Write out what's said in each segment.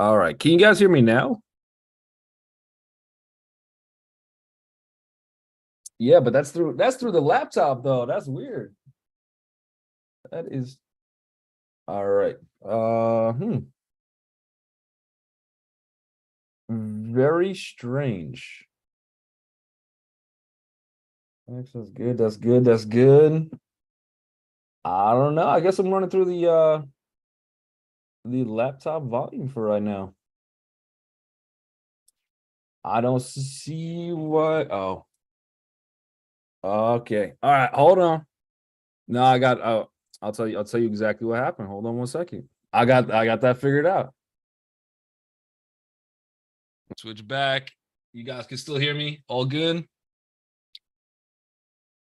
All right. Can you guys hear me now? Yeah, but that's through the laptop though. That's weird. That is all right. Very strange. That's good. That's good. That's good. I don't know. I guess I'm running through the laptop volume for right now. I don't see what. Oh, okay. All right. Hold on. No, I got. I'll tell you exactly what happened. Hold on one second. I got that figured out. Switch back. You guys can still hear me? All good?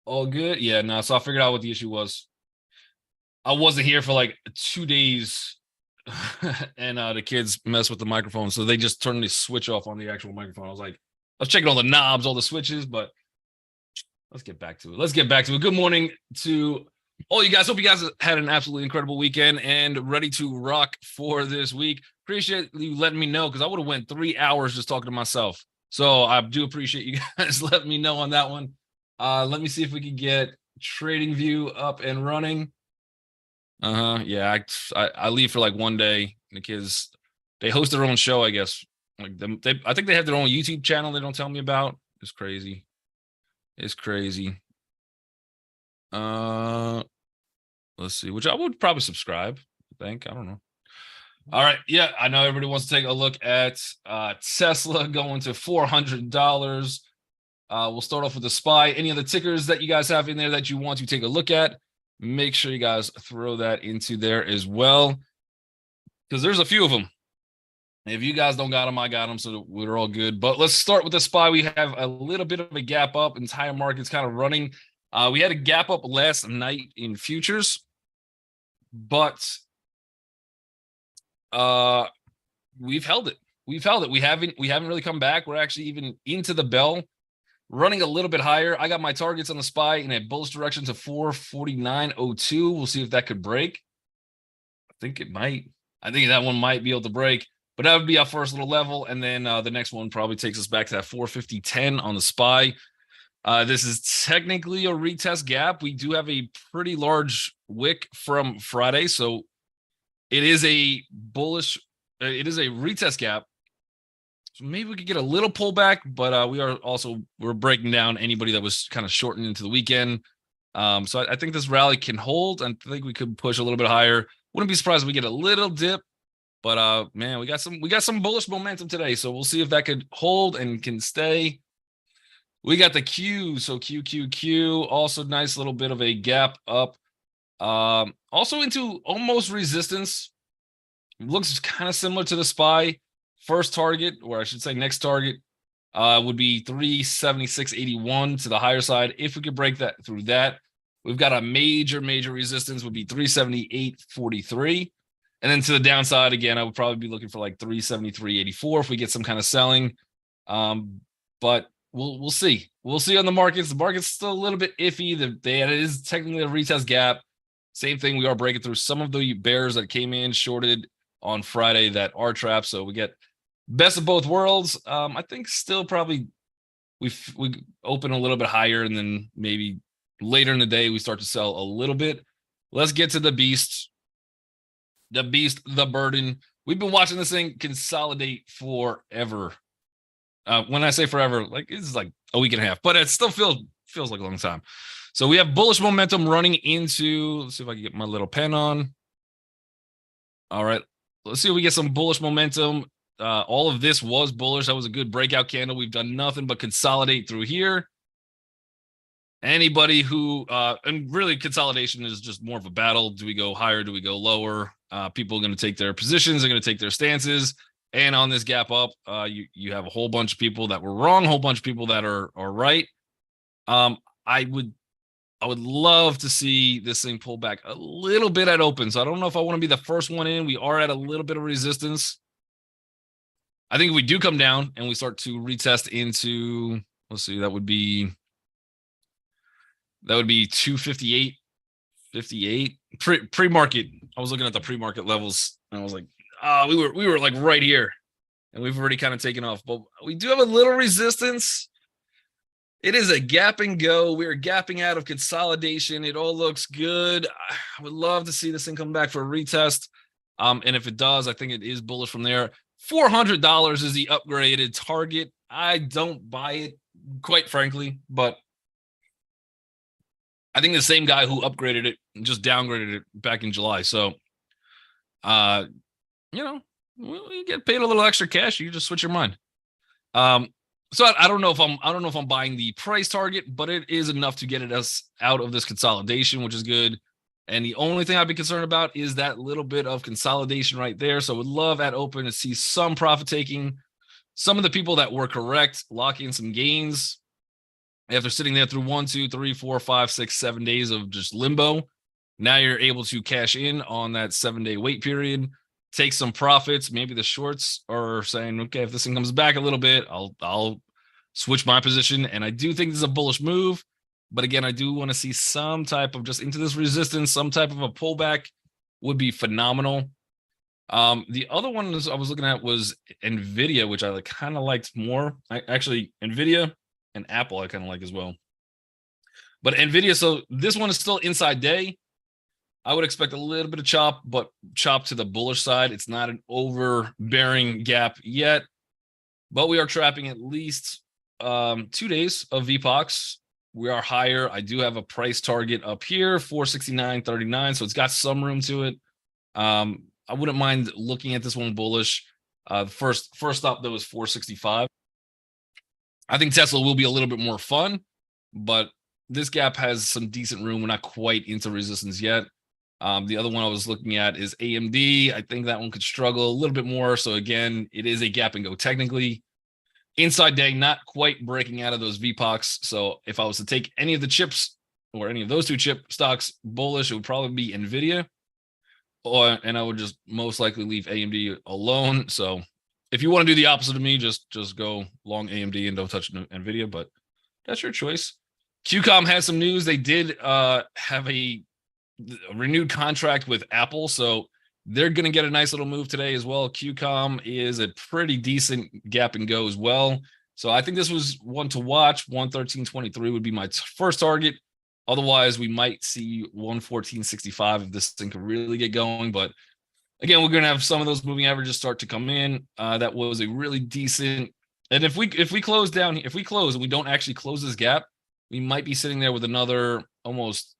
All good? Yeah, no. So I figured out what the issue was. I wasn't here for like 2 days, and the kids mess with the microphone, so they just turned the switch off on the actual microphone. I was checking all the knobs, all the switches, but let's get back to it. Let's get back to it. Good morning to all you guys. Hope you guys had an absolutely incredible weekend and ready to rock for this week. Appreciate you letting me know because I would have went 3 hours just talking to myself. So I do appreciate you guys letting me know on that one. Let me see if we can get Trading View up and running. Yeah, I leave for like one day. The kids they host their own show, I guess. Like I think they have their own YouTube channel. They don't tell me about. It's crazy. It's crazy. Uh, let's see. Which I would probably subscribe. I think I don't know. All right, yeah, I know everybody wants to take a look at Tesla going to $400. We'll start off with the SPY. Any other tickers that you guys have in there that you want to take a look at? Make sure you guys throw that into there as well, because there's a few of them. If you guys don't got them, I got them, so we're all good. But let's start with the SPY. We have a little bit of a gap up. Entire market's kind of running. We had a gap up last night in futures, but we've held it. We've held it. We haven't really come back. We're actually even into the bell, running a little bit higher. I got my targets on the SPY in a bullish direction to 449.02. We'll see if that could break. I think it might. I think that one might be able to break, but that would be our first little level. And then the next one probably takes us back to that 450.10 on the SPY. This is technically a retest gap. We do have a pretty large wick from Friday, so it is a bullish. It is a retest gap. So maybe we could get a little pullback, but we're breaking down anybody that was kind of shortened into the weekend. So I think this rally can hold. I think we could push a little bit higher. Wouldn't be surprised if we get a little dip, but man, we got some bullish momentum today. So we'll see if that could hold and can stay. We got the Q, so QQQ, also nice little bit of a gap up. Also into almost resistance. Looks kind of similar to the SPY. First target, or I should say next target, would be 376.81 to the higher side. If we could break that through that, we've got a major resistance would be 378.43. And then to the downside, again, I would probably be looking for like 373.84 if we get some kind of selling. But we'll see. We'll see on the markets. The market's still a little bit iffy. It is technically a retest gap. Same thing. We are breaking through some of the bears that came in shorted on Friday that are trapped. So we get best of both worlds. I think still probably we open a little bit higher, and then maybe later in the day we start to sell a little bit. Let's get to the beast. The burden. We've been watching this thing consolidate forever. When I say forever, like it's like a week and a half, but it still feels like a long time. So we have bullish momentum running into. Let's see if I can get my little pen on. All right, let's see if we get some bullish momentum. All of this was bullish. That was a good breakout candle. We've done nothing but consolidate through here. Anybody who and really consolidation is just more of a battle. Do we go higher? Do we go lower? People are going to take their positions. They're going to take their stances. And on this gap up, you have a whole bunch of people that were wrong, a whole bunch of people that are right. I would love to see this thing pull back a little bit at open. So I don't know if I want to be the first one in. We are at a little bit of resistance. I think if we do come down and we start to retest into, let's see, that would be 258, 58 pre-market. I was looking at the pre-market levels and I was like, We were like right here, and we've already kind of taken off, but we do have a little resistance. It is a gap and go. We're gapping out of consolidation. It all looks good. I would love to see this thing come back for a retest. And if it does, I think it is bullish from there. $400 is the upgraded target. I don't buy it, quite frankly, but I think the same guy who upgraded it just downgraded it back in July. So, you know, you get paid a little extra cash, you just switch your mind. So I don't know if I'm buying the price target, but it is enough to get us out of this consolidation, which is good. And the only thing I'd be concerned about is that little bit of consolidation right there. So would love at open to see some profit taking. Some of the people that were correct lock in some gains after sitting there through 1, 2, 3, 4, 5, 6, 7 days of just limbo. Now you're able to cash in on that 7-day wait period, take some profits. Maybe the shorts are saying, okay, if this thing comes back a little bit, I'll switch my position. And I do think this is a bullish move. But again, I do want to see some type of just into this resistance, some type of a pullback would be phenomenal. The other one I was looking at was Nvidia, which I kind of liked more. Actually, Nvidia and Apple I kind of like as well. But Nvidia, so this one is still inside day. I would expect a little bit of chop, but chop to the bullish side. It's not an overbearing gap yet, but we are trapping at least 2 days of VPOX. We are higher. I do have a price target up here, 469.39. So it's got some room to it. I wouldn't mind looking at this one bullish. First stop though is 465. I think Tesla will be a little bit more fun, but this gap has some decent room. We're not quite into resistance yet. The other one I was looking at is AMD. I think that one could struggle a little bit more. So again, it is a gap and go technically. Inside day, not quite breaking out of those VPOX. So if I was to take any of the chips or any of those two chip stocks bullish, it would probably be Nvidia. And I would just most likely leave AMD alone. So if you want to do the opposite of me, just go long AMD and don't touch Nvidia, but that's your choice. QCOM has some news. They did have a renewed contract with Apple, so they're going to get a nice little move today as well. QCOM is a pretty decent gap and go as well. So I think this was one to watch. 113.23 would be my first target. Otherwise, we might see 114.65 if this thing could really get going. But again, we're going to have some of those moving averages start to come in. That was a really decent. And if we close down, if we close and we don't actually close this gap, we might be sitting there with another almost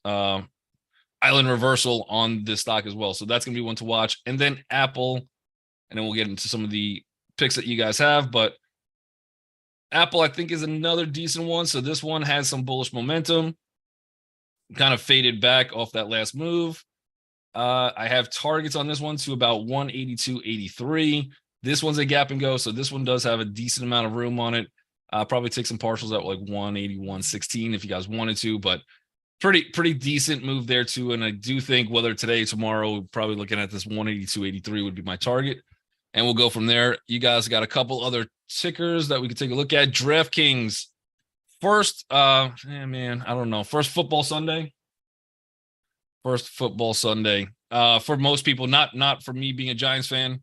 island reversal on this stock as well. So that's going to be one to watch. And then Apple, and then we'll get into some of the picks that you guys have. But Apple, I think, is another decent one. So this one has some bullish momentum, kind of faded back off that last move. I have targets on this one to about 182.83. This one's a gap and go. So this one does have a decent amount of room on it. Probably take some partials at like 181.16 if you guys wanted to, but pretty decent move there too. And I do think whether today, tomorrow, probably looking at this 182.83 would be my target. And we'll go from there. You guys got a couple other tickers that we could take a look at. DraftKings. First, I don't know. First football Sunday. For most people, not for me being a Giants fan.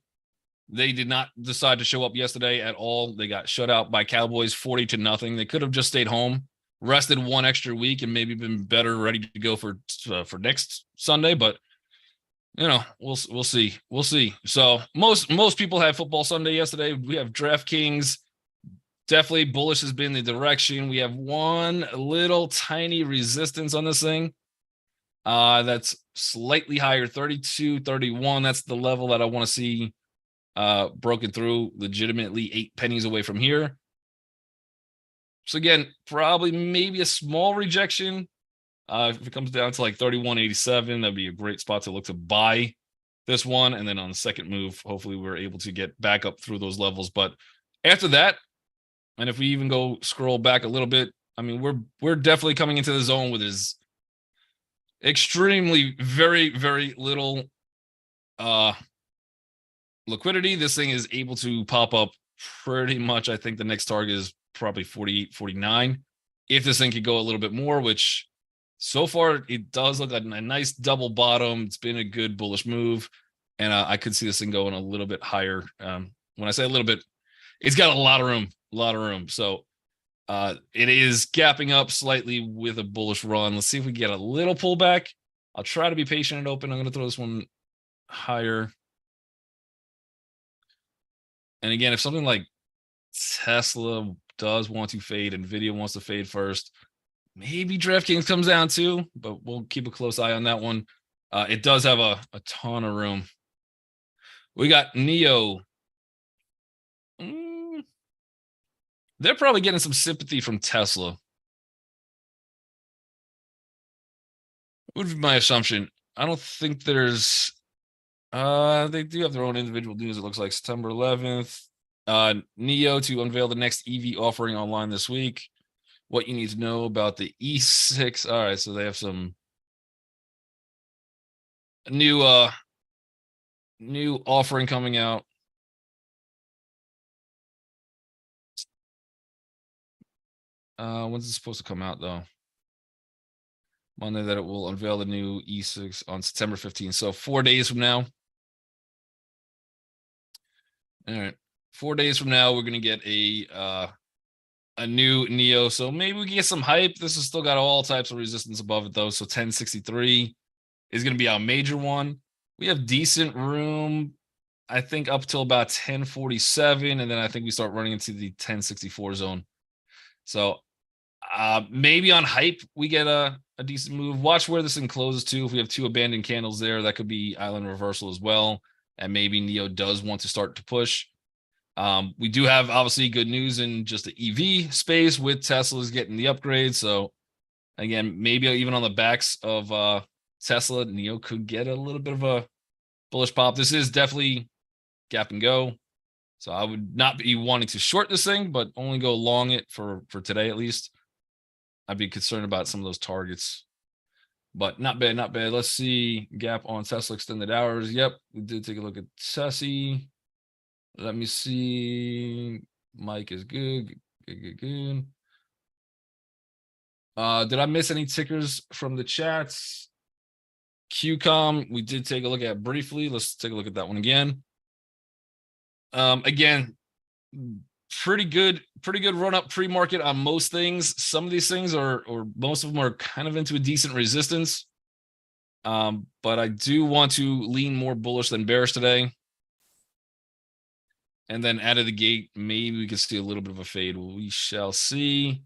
They did not decide to show up yesterday at all. They got shut out by Cowboys 40-0. They could have just stayed home, rested one extra week, and maybe been better, ready to go for next Sunday. But we'll see. So most people had football Sunday yesterday. We have DraftKings. Definitely bullish has been the direction. We have one little tiny resistance on this thing. That's slightly higher, 32.31. That's the level that I want to see broken through, legitimately 8 pennies away from here. So again, probably maybe a small rejection. If it comes down to like 31.87, that'd be a great spot to look to buy this one. And then on the second move, hopefully we're able to get back up through those levels. But after that, and if we even go scroll back a little bit, I mean, we're definitely coming into the zone with his extremely very, very little liquidity. This thing is able to pop up pretty much. I think the next target is probably 48, 49. If this thing could go a little bit more, which so far it does look like a nice double bottom. It's been a good bullish move. And I could see this thing going a little bit higher. When I say a little bit, it's got a lot of room. So it is gapping up slightly with a bullish run. Let's see if we get a little pullback. I'll try to be patient and open. I'm going to throw this one higher. And again, if something like Tesla does want to fade, Nvidia wants to fade first, maybe DraftKings comes down too, but we'll keep a close eye on that one. It does have a ton of room. We got NIO. They're probably getting some sympathy from Tesla. Would be my assumption. I don't think there's they do have their own individual news. It looks like September 11th. NIO to unveil the next EV offering online this week. What you need to know about the E6. All right, so they have some new offering coming out. When's it supposed to come out though? Monday, that it will unveil the new E6 on September 15th. So 4 days from now. All right. 4 days from now, we're gonna get a new NIO. So maybe we can get some hype. This has still got all types of resistance above it though. So 1063 is gonna be our major one. We have decent room, I think, up till about 1047, and then I think we start running into the 1064 zone. So maybe on hype we get a decent move. Watch where this thing closes to. If we have two abandoned candles there, that could be island reversal as well, and maybe NIO does want to start to push. We do have obviously good news in just the EV space with Tesla's getting the upgrade. So again, maybe even on the backs of Tesla, NIO could get a little bit of a bullish pop. This is definitely gap and go. So I would not be wanting to short this thing, but only go long it for today at least. I'd be concerned about some of those targets, but not bad, not bad. Let's see, gap on Tesla extended hours. Yep, we did take a look at Tessie. Let me see. Mike is good. Good. Did I miss any tickers from the chats? QCOM, we did take a look at briefly. Let's take a look at that one again. Again, pretty good run up pre-market on most things. Some of these things are, or most of them are kind of into a decent resistance. But I do want to lean more bullish than bearish today. And then out of the gate, maybe we can see a little bit of a fade. We shall see.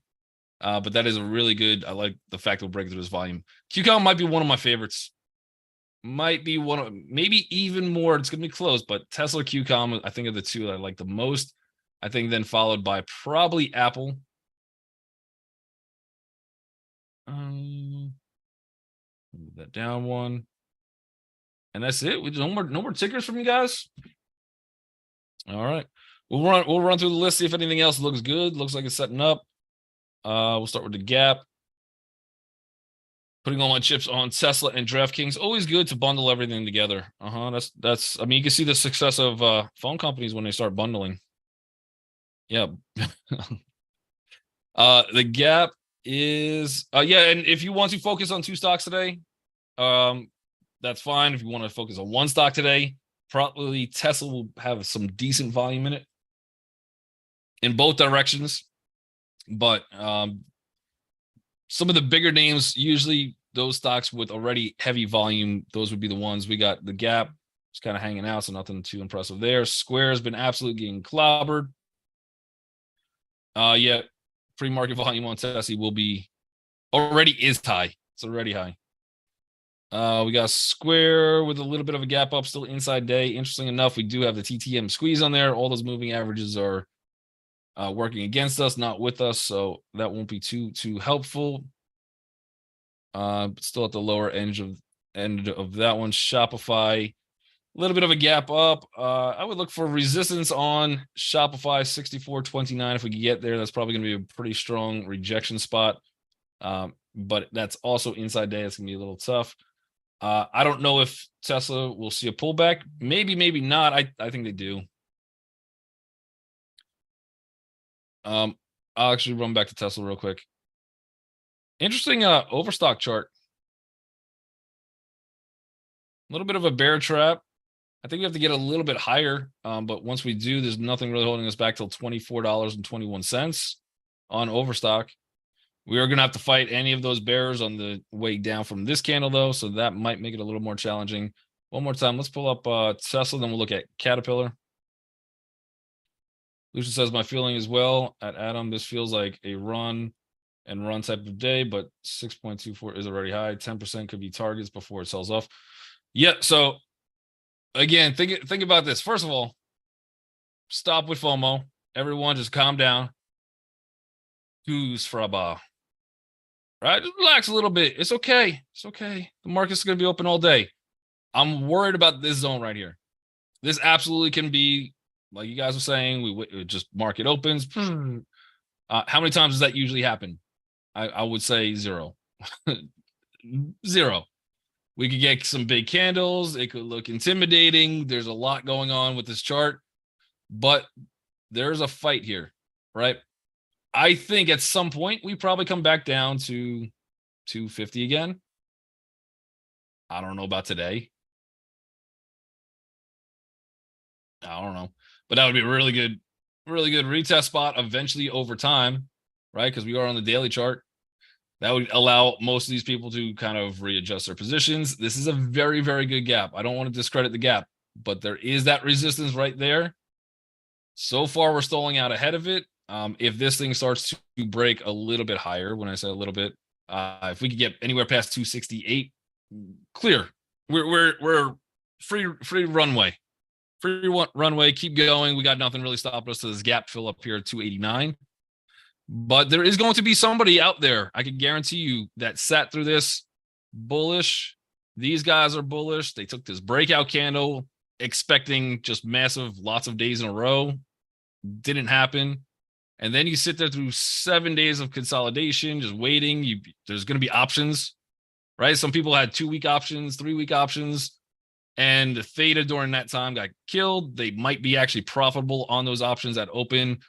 But that is a really good. I like the fact we'll break through this volume. QCOM might be one of my favorites. Might be one of, maybe even more. It's gonna be close, but Tesla, QCOM, I think, are the two that I like the most. I think then followed by probably Apple. Move that down one, and that's it. We no more tickers from you guys. All right, we'll run through the list, see if anything else looks good. Looks like it's setting up. We'll start with the gap. Putting all my chips on Tesla and DraftKings. Always good to bundle everything together. That's. I mean, you can see the success of phone companies when they start bundling. Yeah. The gap is yeah, and if you want to focus on two stocks today, that's fine. If you want to focus on one stock today, probably Tesla will have some decent volume in it in both directions. But some of the bigger names, usually those stocks with already heavy volume, those would be the ones. We got the gap, just kind of hanging out, so nothing too impressive there. Square has been absolutely getting clobbered. Yeah, pre-market volume on Tesla will be already is high. It's already high. We got Square with a little bit of a gap up, still inside day. Interesting enough, we do have the TTM squeeze on there. All those moving averages are working against us, not with us, so that won't be too helpful. Still at the lower end of that one. Shopify, a little bit of a gap up. I would look for resistance on Shopify 64.29. If we can get there, that's probably going to be a pretty strong rejection spot. But that's also inside day. It's going to be a little tough. I don't know if Tesla will see a pullback. Maybe not. I think they do. I'll actually run back to Tesla real quick. Interesting overstock chart. A little bit of a bear trap. I think we have to get a little bit higher. But once we do, there's nothing really holding us back till $24.21 on Overstock. We are going to have to fight any of those bears on the way down from this candle, though. So that might make it a little more challenging. One more time. Let's pull up Tesla. Then we'll look at Caterpillar. Lucian says, my feeling as well at Adam, this feels like a run and run type of day, but 6.24 is already high. 10% could be targets before it sells off. Yeah. So again, think about this. First of all, stop with FOMO. Everyone just calm down. Who's Fraba? Right? Just relax a little bit. It's okay. It's okay. The market's going to be open all day. I'm worried about this zone right here. This absolutely can be, like you guys were saying, we just market opens. How many times does that usually happen? I would say zero. Zero. We could get some big candles. It could look intimidating. There's a lot going on with this chart, but there's a fight here, right? I think at some point we probably come back down to 250 again. I don't know about today. I don't know, but that would be a really good retest spot eventually over time, right? Because we are on the daily chart. That would allow most of these people to kind of readjust their positions. This is a very, very good gap. I don't want to discredit the gap, but there is that resistance right there. So far, we're stalling out ahead of it. If this thing starts to break a little bit higher, when I say a little bit, if we could get anywhere past 268, clear. We're free runway. Free runway, keep going. We got nothing really stopping us to this gap fill up here at 289. But there is going to be somebody out there, I can guarantee you, that sat through this bullish. These guys are bullish. They took this breakout candle, expecting just massive, lots of days in a row. Didn't happen. And then you sit there through 7 days of consolidation, just waiting. There's going to be options, right? Some people had 2-week options, 3-week options, and the theta during that time got killed. They might be actually profitable on those options that open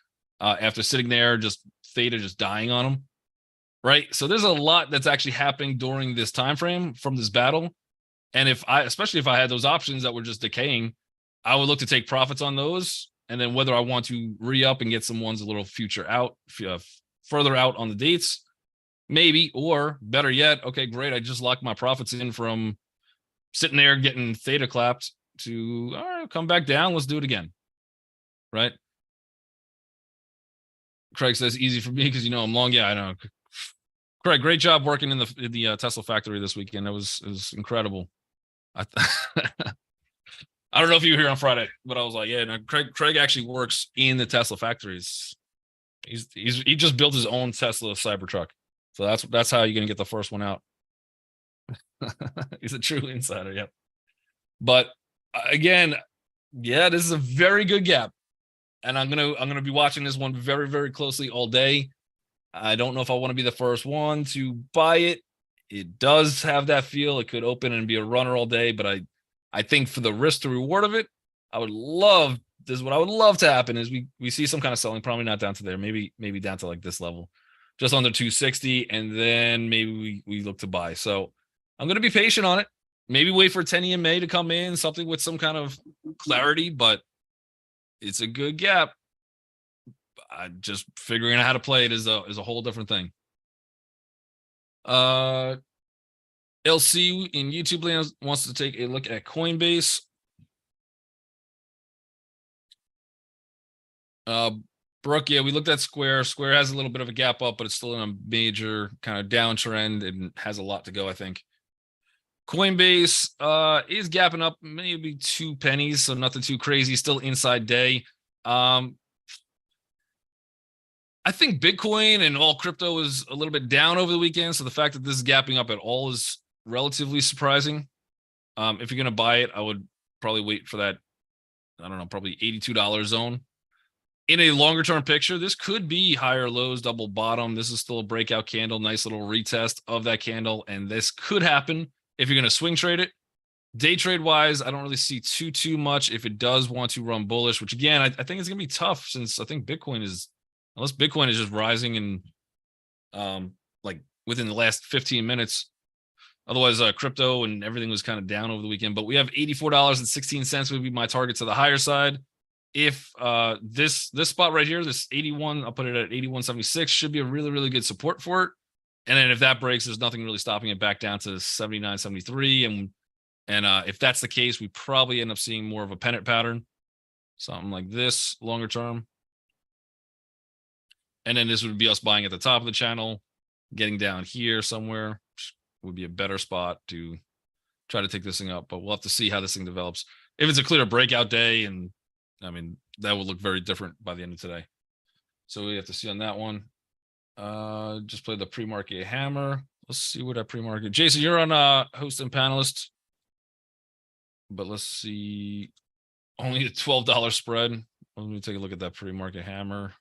after sitting there, just theta just dying on them, right? So there's a lot that's actually happening during this time frame from this battle. And especially if I had those options that were just decaying, I would look to take profits on those. And then whether I want to re-up and get some ones a little further out on the dates, maybe, or better yet, okay, great, I just locked my profits in from sitting there getting theta clapped to, all right, come back down, let's do it again, right? Craig says easy for me because I'm long. Yeah, I know. Craig, great job working in the Tesla factory this weekend. It was incredible. I don't know if you were here on Friday, but I was like, yeah, no, Craig actually works in the Tesla factories. He just built his own Tesla Cybertruck. So that's how you're gonna get the first one out. He's a true insider, yep. But again, yeah, this is a very good gap. And I'm gonna be watching this one very, very closely all day. I don't know if I want to be the first one to buy it. It does have that feel. It could open and be a runner all day, but I think for the risk to reward of it, this is what I would love to happen is we see some kind of selling, probably not down to there, maybe down to like this level, just under 260, and then maybe we look to buy. So I'm gonna be patient on it. Maybe wait for 10 EMA to come in, something with some kind of clarity, but it's a good gap. Just figuring out how to play it is a whole different thing. LC in YouTube land wants to take a look at Coinbase. Brooke, yeah, we looked at Square. Square has a little bit of a gap up, but it's still in a major kind of downtrend and has a lot to go, I think. Coinbase is gapping up maybe 2 pennies, so nothing too crazy. Still inside day. I think Bitcoin and all crypto is a little bit down over the weekend, so the fact that this is gapping up at all is relatively surprising. If you're going to buy it, I would probably wait for that, I don't know, probably $82 zone. In a longer term picture, this could be higher lows, double bottom. This is still a breakout candle, nice little retest of that candle, and this could happen if you're going to swing trade it. Day trade wise, I don't really see too much if it does want to run bullish, which again, I think it's going to be tough since I think Bitcoin is, unless Bitcoin is just rising and like within the last 15 minutes, Otherwise, crypto and everything was kind of down over the weekend. But we have $84.16 would be my target to the higher side. If this spot right here, this 81, I'll put it at 81.76, should be a really, really good support for it. And then if that breaks, there's nothing really stopping it back down to 79.73. And if that's the case, we probably end up seeing more of a pennant pattern, something like this longer term. And then this would be us buying at the top of the channel, getting down here somewhere would be a better spot to try to take this thing up. But we'll have to see how this thing develops. If it's a clear breakout day, and I mean, that would look very different by the end of today. So we have to see on that one. Just play the pre-market hammer. Let's see what that pre-market. Jason, you're on host and panelist. But let's see. Only a $12 spread. Let me take a look at that pre-market hammer.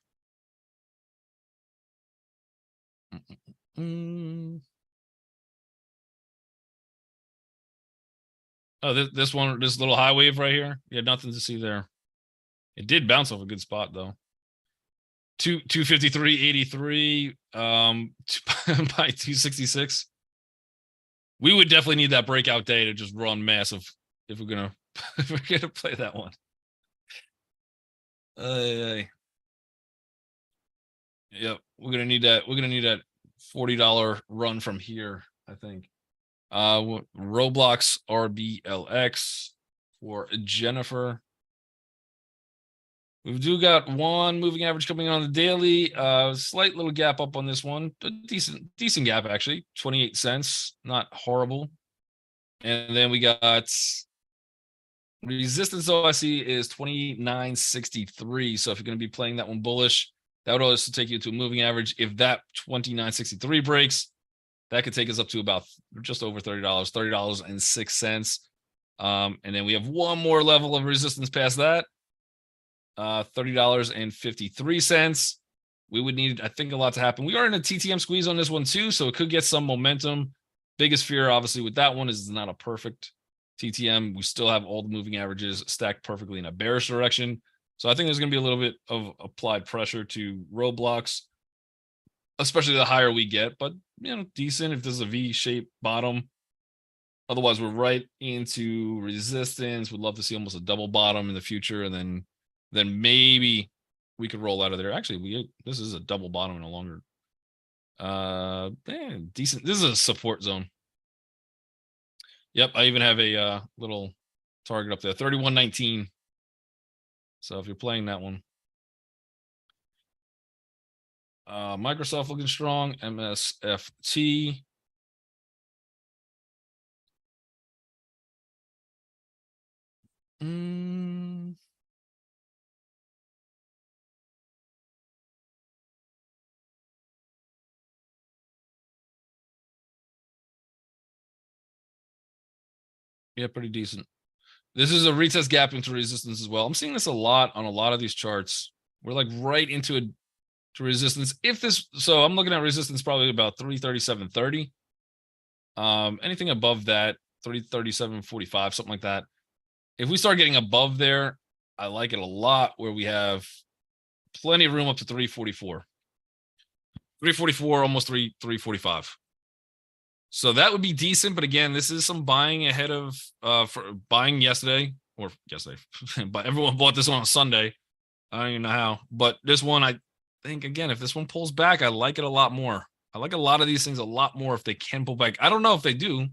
Oh, this one, this little high wave right here. Yeah, nothing to see there. It did bounce off a good spot though. 253.83 by 266. We would definitely need that breakout day to just run massive if we're gonna play that one. Yep, we're gonna need that. We're gonna need that $40 run from here, I think. Roblox RBLX for Jennifer. We do got one moving average coming on the daily. Slight little gap up on this one. A decent gap actually. 28 cents. Not horrible. And then we got resistance OIC is 29.63. So if you're going to be playing that one bullish, that would also take you to a moving average. If that 29.63 breaks, that could take us up to about just over $30, $30.06. And then we have one more level of resistance past that. $30.53. We would need, I think, a lot to happen. We are in a TTM squeeze on this one too, so it could get some momentum. Biggest fear, obviously, with that one is it's not a perfect TTM. We still have all the moving averages stacked perfectly in a bearish direction. So I think there's going to be a little bit of applied pressure to Roblox, especially the higher we get. But decent if this is a V-shaped bottom. Otherwise, we're right into resistance. Would love to see almost a double bottom in the future, and then maybe we could roll out of there. Actually, this is a double bottom in a longer decent. This is a support zone. Yep, I even have a little target up there, 31.19. So if you're playing that one, Microsoft looking strong, MSFT. Yeah, pretty decent. This is a retest gap into resistance as well. I'm seeing this a lot on a lot of these charts. We're like right into to resistance. So I'm looking at resistance probably about 337.30. Anything above that, 337.45, something like that. If we start getting above there, I like it a lot, where we have plenty of room up to 344. 344, almost 345. So that would be decent. But again, this is some buying ahead of for buying yesterday. But everyone bought this one on Sunday. I don't even know how. But this one, I think, again, if this one pulls back, I like it a lot more. I like a lot of these things a lot more if they can pull back. I don't know if they do. I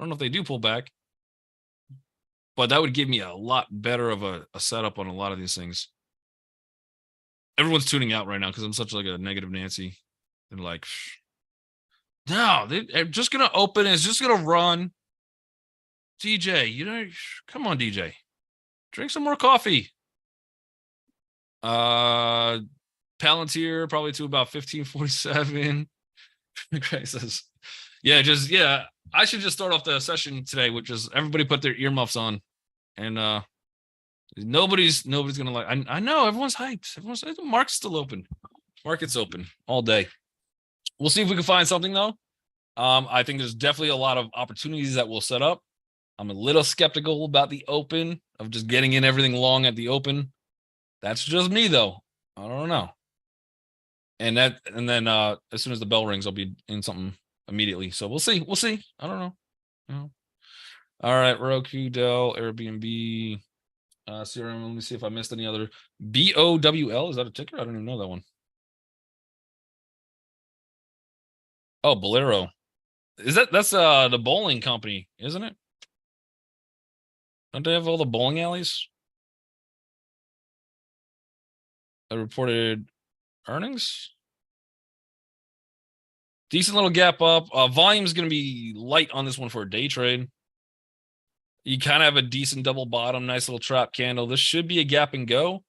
don't know if they do pull back. But that would give me a lot better of a setup on a lot of these things. Everyone's tuning out right now because I'm such like a negative Nancy. And like, no, they're just going to open. It's just going to run. DJ, come on, DJ. Drink some more coffee. Palantir probably to about 1547. Crisis. I should just start off the session today, which is everybody put their earmuffs on, and nobody's gonna like. I know everyone's hyped. The market's still open. Market's open all day. We'll see if we can find something though. I think there's definitely a lot of opportunities that we'll set up. I'm a little skeptical about the open, of just getting in everything long at the open. That's just me though. I don't know. And then as soon as the bell rings, I'll be in something immediately. So we'll see. We'll see. I don't know. You know. All right, Roku, Dell, Airbnb, CRM. Let me see if I missed any other. BOWL, is that a ticker? I don't even know that one. Oh, Bolero. That's the bowling company, isn't it? Don't they have all the bowling alleys? That reported earnings. Decent little gap up. Volume is going to be light on this one for a day trade. You kind of have a decent double bottom, nice little trap candle. This should be a gap and go.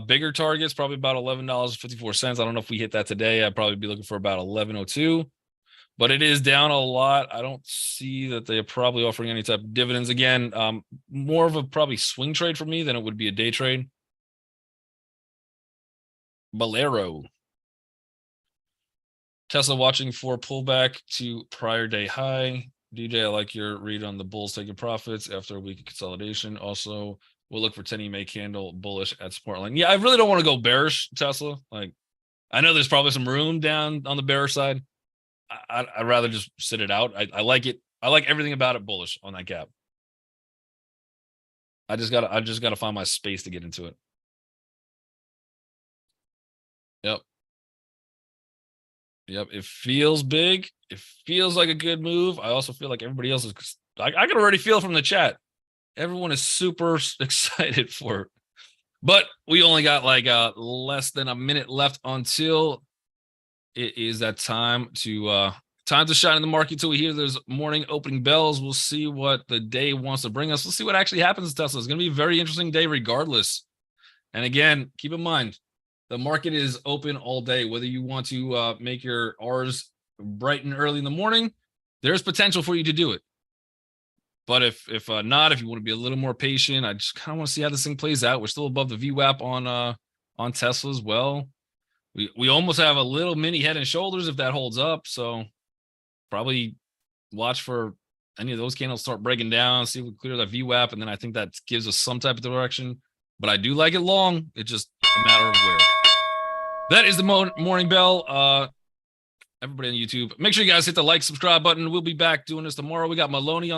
Bigger targets, probably about $11.54. I don't know if we hit that today. I'd probably be looking for about 11.02. But it is down a lot. I don't see that they're probably offering any type of dividends. Again, more of a probably swing trade for me than it would be a day trade. Bolero. Tesla watching for pullback to prior day high. DJ, I like your read on the bulls taking profits after a week of consolidation. Also, we'll look for 10 EMA candle bullish at support line. Yeah, I really don't want to go bearish, Tesla. Like, I know there's probably some room down on the bearish side. I'd rather just sit it out. I like it. I like everything about it bullish on that gap. I just gotta find my space to get into it. Yep. Yep. It feels big. It feels like a good move. I also feel like everybody else is. I can already feel from the chat. Everyone is super excited for it. But we only got like less than a minute left until it is that time to shine in the market until we hear those morning opening bells. We'll see what the day wants to bring us. We'll see what actually happens to Tesla. It's going to be a very interesting day regardless. And again, keep in mind, the market is open all day. Whether you want to make your R's bright and early in the morning, there's potential for you to do it. But if not, if you want to be a little more patient, I just kind of want to see how this thing plays out. We're still above the VWAP on Tesla as well. We almost have a little mini head and shoulders if that holds up. So probably watch for any of those candles start breaking down, see if we clear that VWAP, and then I think that gives us some type of direction. But I do like it long. It's just a matter of where. That is the morning bell. Everybody on YouTube, make sure you guys hit the like, subscribe button. We'll be back doing this tomorrow. We got Maloney on the